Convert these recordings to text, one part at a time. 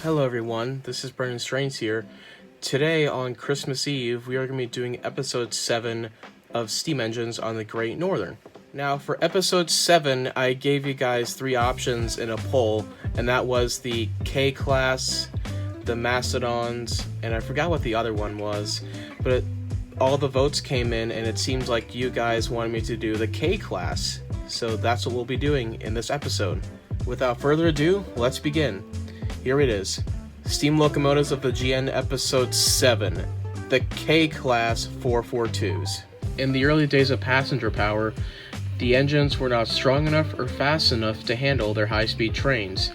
Hello everyone, this is Brendan Strains here. Today on Christmas Eve, we are going to be doing episode 7 of Steam Engines on the Great Northern. Now for episode 7, I gave you guys 3 options in a poll, and that was the K-Class, the Mastodons, and I forgot what the other one was, but all the votes came in and it seems like you guys wanted me to do the K-Class, so that's what we'll be doing in this episode. Without further ado, let's begin. Here it is. Steam Locomotives of the GN Episode 7, the K-Class 442s. In the early days of passenger power, the engines were not strong enough or fast enough to handle their high-speed trains.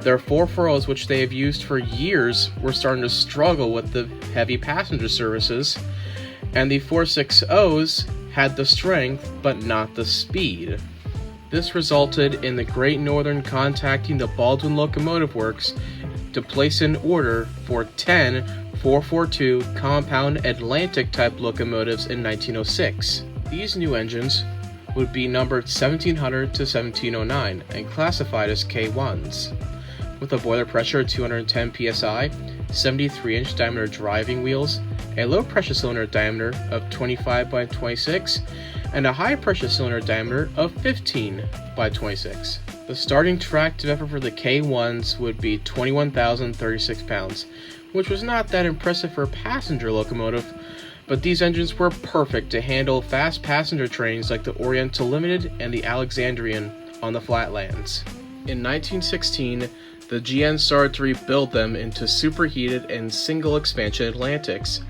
Their 440s, which they have used for years, were starting to struggle with the heavy passenger services, and the 460s had the strength but not the speed. This resulted in the Great Northern contacting the Baldwin Locomotive Works to place an order for 10 442 compound Atlantic type locomotives in 1906. These new engines would be numbered 1700 to 1709 and classified as K1s. With a boiler pressure of 210 psi, 73-inch diameter driving wheels, a low pressure cylinder diameter of 25 by 26, and a high pressure cylinder diameter of 15 by 26. The starting tractive effort for the K1s would be 21,036 pounds, which was not that impressive for a passenger locomotive, but these engines were perfect to handle fast passenger trains like the Oriental Limited and the Alexandrian on the flatlands. In 1916, the GN started to rebuild them into superheated and single expansion Atlantics.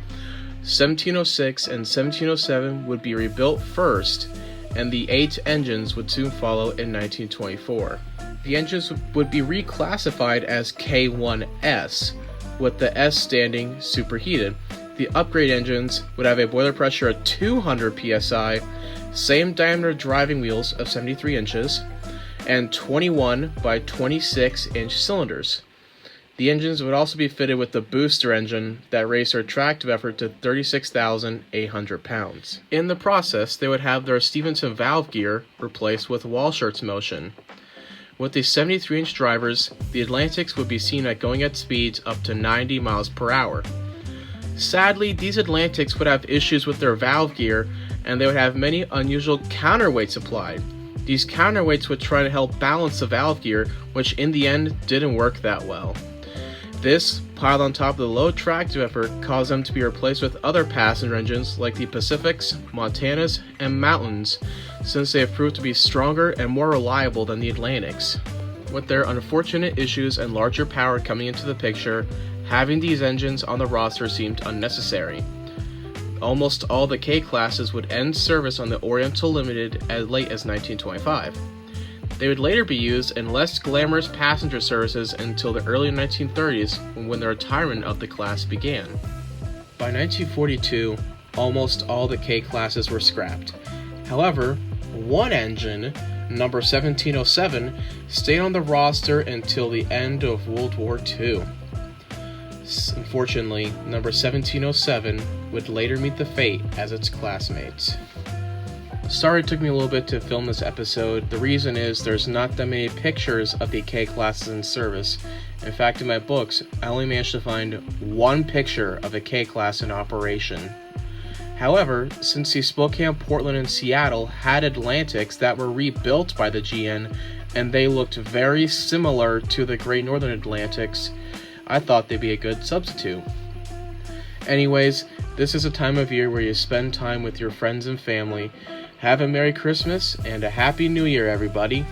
1706 and 1707 would be rebuilt first, and the 8 engines would soon follow in 1924. The engines would be reclassified as K1S, with the S standing superheated. The upgrade engines would have a boiler pressure of 200 psi, same diameter driving wheels of 73 inches, and 21 by 26 inch cylinders. The engines would also be fitted with the booster engine that raised their tractive effort to 36,800 pounds. In the process, they would have their Stephenson valve gear replaced with Walschaerts motion. With the 73-inch drivers, the Atlantics would be seen at going at speeds up to 90 miles per hour. Sadly, these Atlantics would have issues with their valve gear, and they would have many unusual counterweights applied. These counterweights would try to help balance the valve gear, which in the end didn't work that well. This, piled on top of the low tractive effort, caused them to be replaced with other passenger engines like the Pacifics, Montanas, and Mountains, since they have proved to be stronger and more reliable than the Atlantics. With their unfortunate issues and larger power coming into the picture, having these engines on the roster seemed unnecessary. Almost all the K-classes would end service on the Oriental Limited as late as 1925. They would later be used in less glamorous passenger services until the early 1930s, when the retirement of the class began. By 1942, almost all the K-classes were scrapped. However, one engine, number 1707, stayed on the roster until the end of World War II. Unfortunately, number 1707 would later meet the fate as its classmates. Sorry it took me a little bit to film this episode. The reason is there's not that many pictures of the K-classes in service. In fact, in my books, I only managed to find one picture of a K-class in operation. However, since the Spokane, Portland, and Seattle had Atlantics that were rebuilt by the GN, and they looked very similar to the Great Northern Atlantics, I thought they'd be a good substitute. Anyways, this is a time of year where you spend time with your friends and family. Have a Merry Christmas and a Happy New Year, everybody.